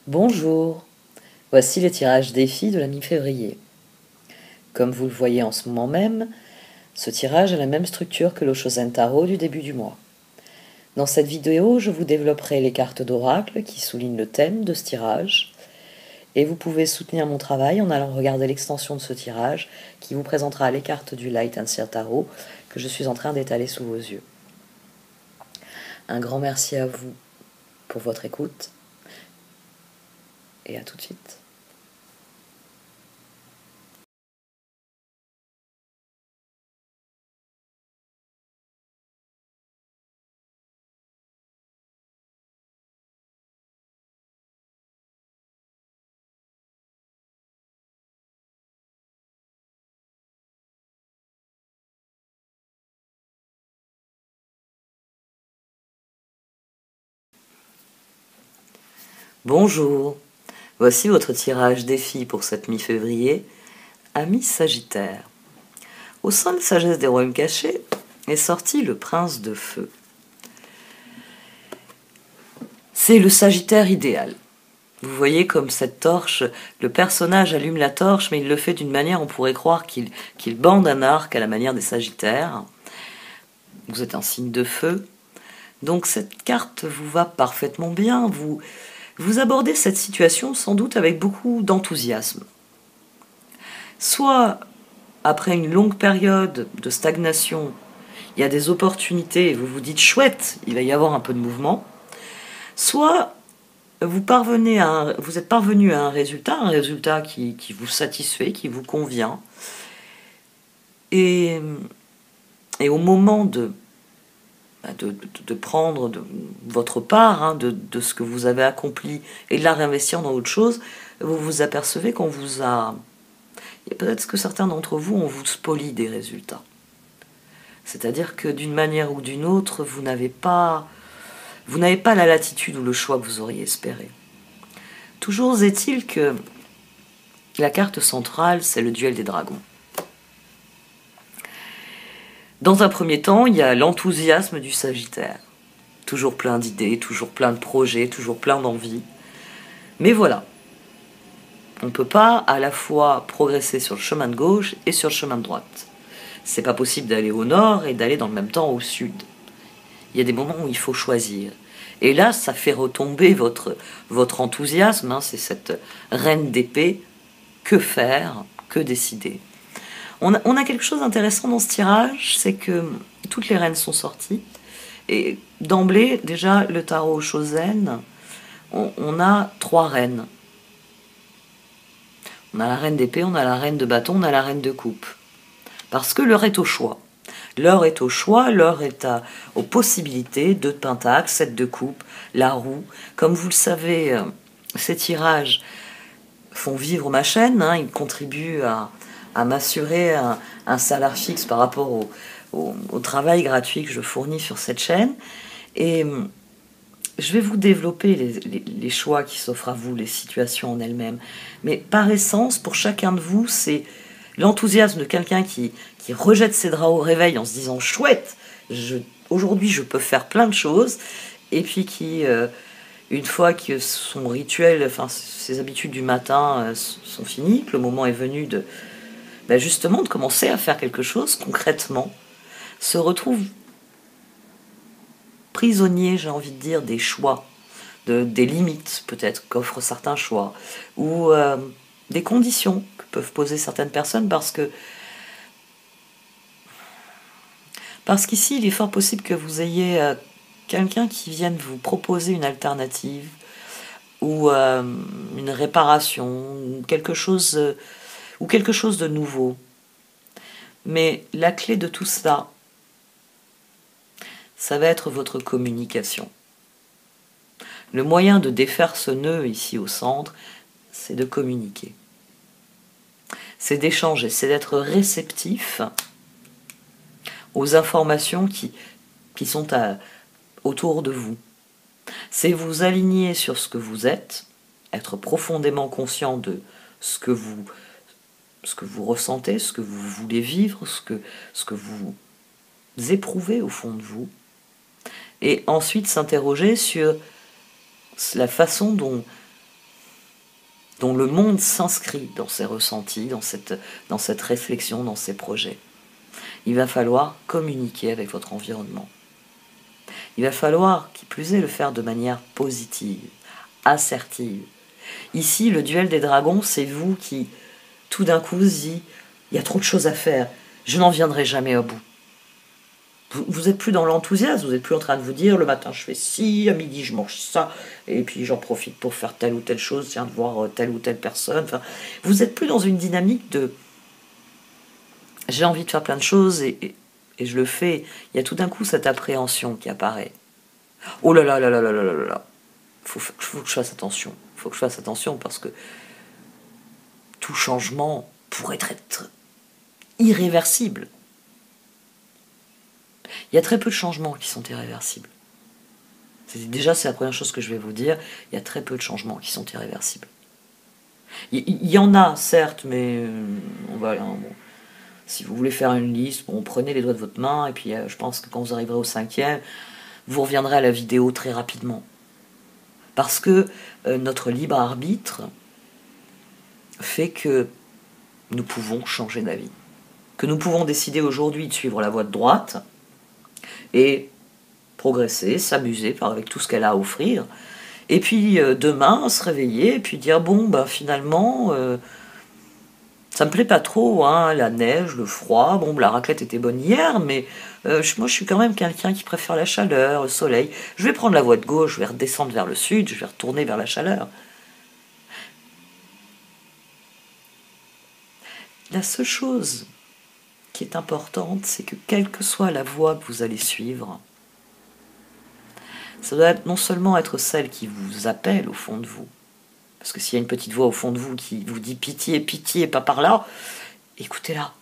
Bonjour, voici le tirage défi de la mi-février. Comme vous le voyez en ce moment même, ce tirage a la même structure que l'Oshozen Tarot du début du mois. Dans cette vidéo, je vous développerai les cartes d'oracle qui soulignent le thème de ce tirage, et vous pouvez soutenir mon travail en allant regarder l'extension de ce tirage qui vous présentera les cartes du Light and Seer Tarot que je suis en train d'étaler sous vos yeux. Un grand merci à vous pour votre écoute, et à tout de suite. Bonjour, voici votre tirage défi pour cette mi-février, Ami Sagittaire. Au sein de Sagesse des Royaumes Cachés est sorti le Prince de Feu. C'est le Sagittaire idéal. Vous voyez comme cette torche, le personnage allume la torche, mais il le fait d'une manière, on pourrait croire qu'il bande un arc à la manière des Sagittaires. Vous êtes un signe de feu, donc cette carte vous va parfaitement bien. Vous abordez cette situation sans doute avec beaucoup d'enthousiasme. Soit après une longue période de stagnation, il y a des opportunités et vous vous dites chouette, il va y avoir un peu de mouvement. Soit vous êtes parvenu à un résultat qui vous satisfait, qui vous convient. Et au moment de prendre votre part de ce que vous avez accompli et de la réinvestir dans autre chose, vous vous apercevez qu'on vous a... Peut-être que certains d'entre vous, on vous spolie des résultats. C'est-à-dire que d'une manière ou d'une autre, vous n'avez pas la latitude ou le choix que vous auriez espéré. Toujours est-il que la carte centrale, c'est le duel des dragons. Dans un premier temps, il y a l'enthousiasme du Sagittaire. Toujours plein d'idées, toujours plein de projets, toujours plein d'envies. Mais voilà, on ne peut pas à la fois progresser sur le chemin de gauche et sur le chemin de droite. C'est pas possible d'aller au nord et d'aller dans le même temps au sud. Il y a des moments où il faut choisir. Et là, ça fait retomber votre enthousiasme, c'est cette reine d'épée. Que faire? Que décider? On a quelque chose d'intéressant dans ce tirage, c'est que toutes les reines sont sorties. Et d'emblée, déjà, le tarot Shozen, on a 3 reines. On a la reine d'épée, on a la reine de bâton, on a la reine de coupe. Parce que l'heure est au choix. L'heure est au choix, l'heure est aux possibilités, 2 de pentacle, 7 de coupe, la roue. Comme vous le savez, ces tirages font vivre ma chaîne, ils contribuent à m'assurer un salaire fixe par rapport au travail gratuit que je fournis sur cette chaîne. Et je vais vous développer les choix qui s'offrent à vous, les situations en elles-mêmes. Mais par essence, pour chacun de vous, c'est l'enthousiasme de quelqu'un qui rejette ses draps au réveil en se disant « chouette, aujourd'hui je peux faire plein de choses », et puis qui, une fois que son rituel, ses habitudes du matin sont finies, que le moment est venu justement de commencer à faire quelque chose concrètement, se retrouve prisonnier, j'ai envie de dire, des choix, des limites peut-être qu'offrent certains choix, ou des conditions que peuvent poser certaines personnes, parce qu'ici il est fort possible que vous ayez quelqu'un qui vienne vous proposer une alternative, ou une réparation, ou quelque chose de nouveau. Mais la clé de tout cela, ça va être votre communication. Le moyen de défaire ce nœud ici au centre, c'est de communiquer. C'est d'échanger, c'est d'être réceptif aux informations qui sont autour de vous. C'est vous aligner sur ce que vous êtes, être profondément conscient de ce que vous ressentez, ce que vous voulez vivre, ce que vous éprouvez au fond de vous, et ensuite s'interroger sur la façon dont dont le monde s'inscrit dans ses ressentis, dans cette réflexion, dans ses projets. Il va falloir communiquer avec votre environnement. Il va falloir, qui plus est, le faire de manière positive, assertive. Ici, le duel des dragons, c'est vous qui, tout d'un coup, dit « il y a trop de choses à faire, je n'en viendrai jamais au bout ». Vous n'êtes plus dans l'enthousiasme, vous n'êtes plus en train de vous dire « le matin, je fais ci, à midi, je mange ça, et puis j'en profite pour faire telle ou telle chose, tiens, de voir telle ou telle personne ». Enfin, vous n'êtes plus dans une dynamique de « j'ai envie de faire plein de choses et je le fais ». Il y a tout d'un coup cette appréhension qui apparaît. « Oh là là là là là là là là là !» Faut que je fasse attention. Il faut que je fasse attention parce que tout changement pourrait être irréversible. Il y a très peu de changements qui sont irréversibles. Déjà, c'est la première chose que je vais vous dire. Il y a très peu de changements qui sont irréversibles. Il y en a, certes, mais bon, si vous voulez faire une liste, bon, prenez les doigts de votre main, et puis je pense que quand vous arriverez au 5e, vous reviendrez à la vidéo très rapidement. Parce que notre libre arbitre fait que nous pouvons changer d'avis. Que nous pouvons décider aujourd'hui de suivre la voie de droite et progresser, s'amuser avec tout ce qu'elle a à offrir. Et puis demain, se réveiller et puis dire bon, bah, finalement, ça me plaît pas trop, hein, la neige, le froid. Bon, la raclette était bonne hier, mais moi je suis quand même quelqu'un qui préfère la chaleur, le soleil. Je vais prendre la voie de gauche, je vais redescendre vers le sud, je vais retourner vers la chaleur. La seule chose qui est importante, c'est que quelle que soit la voie que vous allez suivre, ça doit non seulement être celle qui vous appelle au fond de vous, parce que s'il y a une petite voix au fond de vous qui vous dit pitié, pitié, pas par là, écoutez-la.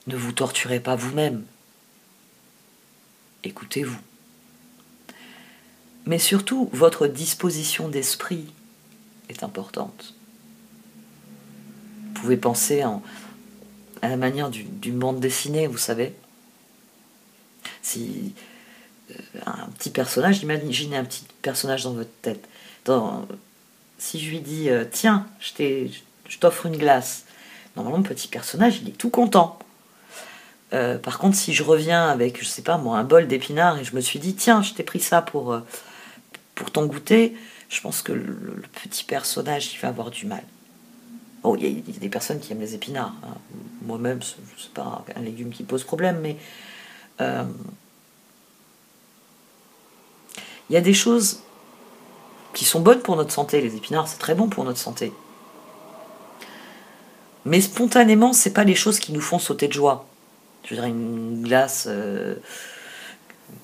Ne vous torturez pas vous-même. Écoutez-vous. Mais surtout, votre disposition d'esprit est importante. Vous pouvez penser à la manière d'une bande dessinée, vous savez. Si un petit personnage, imaginez un petit personnage dans votre tête. Si je lui dis tiens, je t'offre une glace, normalement le petit personnage il est tout content. Par contre, si je reviens avec, je sais pas moi, un bol d'épinards et je me suis dit tiens, je t'ai pris ça pour ton goûter, je pense que le petit personnage il va avoir du mal. Bon, il y a des personnes qui aiment les épinards, hein. Moi-même, c'est pas un légume qui pose problème, mais il y a des choses qui sont bonnes pour notre santé. Les épinards, c'est très bon pour notre santé. Mais spontanément, c'est pas les choses qui nous font sauter de joie. Je veux dire, une glace,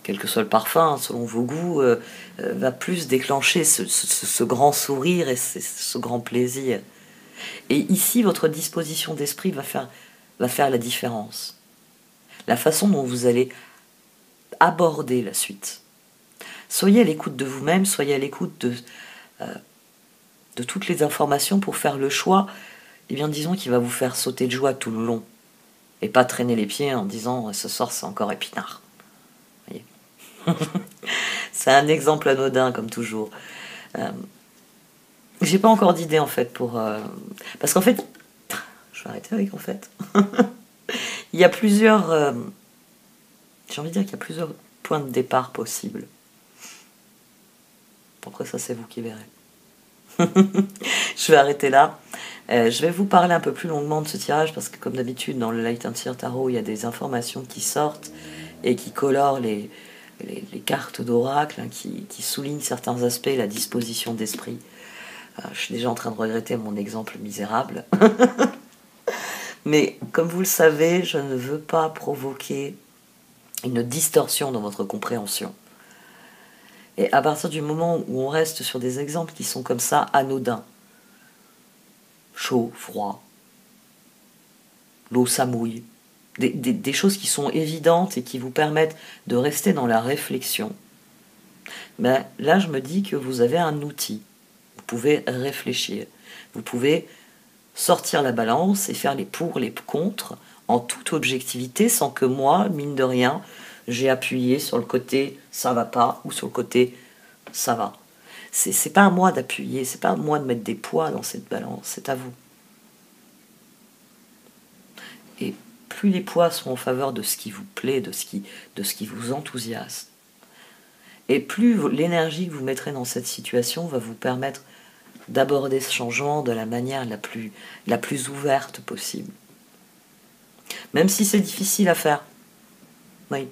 quel que soit le parfum, selon vos goûts, va plus déclencher ce grand sourire et ce grand plaisir. Et ici, votre disposition d'esprit va faire la différence. La façon dont vous allez aborder la suite. Soyez à l'écoute de vous-même, soyez à l'écoute de toutes les informations pour faire le choix, eh bien disons qu'il va vous faire sauter de joie tout le long. Et pas traîner les pieds en disant ce soir c'est encore épinard. Voyez. C'est un exemple anodin comme toujours. J'ai pas encore d'idée en fait pour... Parce qu'en fait... Je vais arrêter avec en fait. Il y a plusieurs... J'ai envie de dire qu'il y a plusieurs points de départ possibles. Après ça, c'est vous qui verrez. Je vais arrêter là. Je vais vous parler un peu plus longuement de ce tirage parce que comme d'habitude, dans le Light and Seer Tarot, il y a des informations qui sortent et qui colorent les cartes d'oracle, hein, qui soulignent certains aspects, la disposition d'esprit. Je suis déjà en train de regretter mon exemple misérable. Mais comme vous le savez, je ne veux pas provoquer une distorsion dans votre compréhension. Et à partir du moment où on reste sur des exemples qui sont comme ça, anodins, chaud, froid, l'eau ça mouille, des choses qui sont évidentes et qui vous permettent de rester dans la réflexion, ben là je me dis que vous avez un outil. Vous pouvez réfléchir, vous pouvez sortir la balance et faire les pour, les contre, en toute objectivité, sans que moi, mine de rien, j'ai appuyé sur le côté « ça va pas » ou sur le côté « ça va ». C'est pas à moi d'appuyer, c'est pas à moi de mettre des poids dans cette balance, c'est à vous. Et plus les poids sont en faveur de ce qui vous plaît, de ce qui vous enthousiasme, et plus l'énergie que vous mettrez dans cette situation va vous permettre d'aborder ce changement de la manière la plus ouverte possible. Même si c'est difficile à faire. Oui.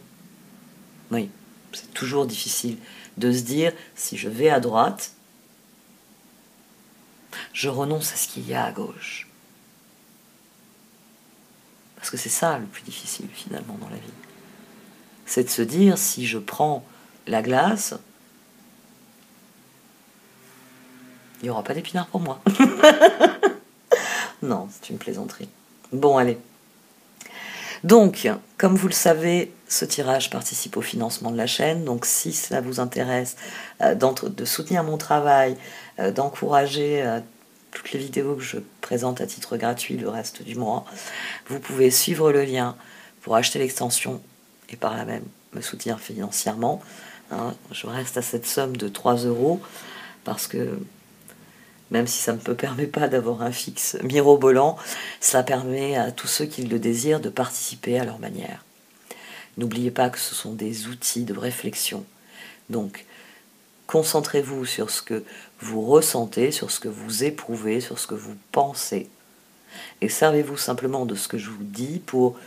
Oui, c'est toujours difficile de se dire, si je vais à droite, je renonce à ce qu'il y a à gauche. Parce que c'est ça le plus difficile finalement dans la vie. C'est de se dire, si je prends la glace, il n'y aura pas d'épinards pour moi. Non, c'est une plaisanterie. Bon, allez. Donc, comme vous le savez, ce tirage participe au financement de la chaîne. Donc, si ça vous intéresse de soutenir mon travail, d'encourager toutes les vidéos que je présente à titre gratuit le reste du mois, vous pouvez suivre le lien pour acheter l'extension et par là même me soutenir financièrement. Hein, je reste à cette somme de 3 € parce que même si ça ne me permet pas d'avoir un fixe mirobolant, ça permet à tous ceux qui le désirent de participer à leur manière. N'oubliez pas que ce sont des outils de réflexion. Donc, concentrez-vous sur ce que vous ressentez, sur ce que vous éprouvez, sur ce que vous pensez. Et servez-vous simplement de ce que je vous dis pour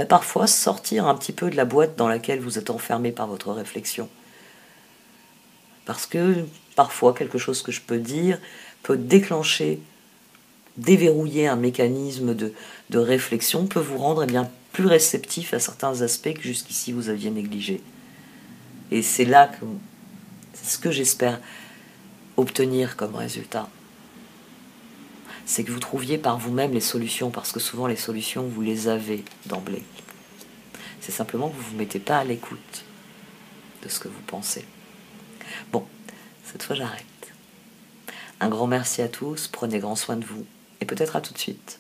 parfois sortir un petit peu de la boîte dans laquelle vous êtes enfermé par votre réflexion. Parce que parfois, quelque chose que je peux dire peut déclencher, déverrouiller un mécanisme de réflexion, peut vous rendre plus réceptif à certains aspects que jusqu'ici vous aviez négligés. Et c'est ce que j'espère obtenir comme résultat. C'est que vous trouviez par vous-même les solutions, parce que souvent les solutions, vous les avez d'emblée. C'est simplement que vous ne vous mettez pas à l'écoute de ce que vous pensez. Bon, cette fois j'arrête. Un grand merci à tous, prenez grand soin de vous, et peut-être à tout de suite.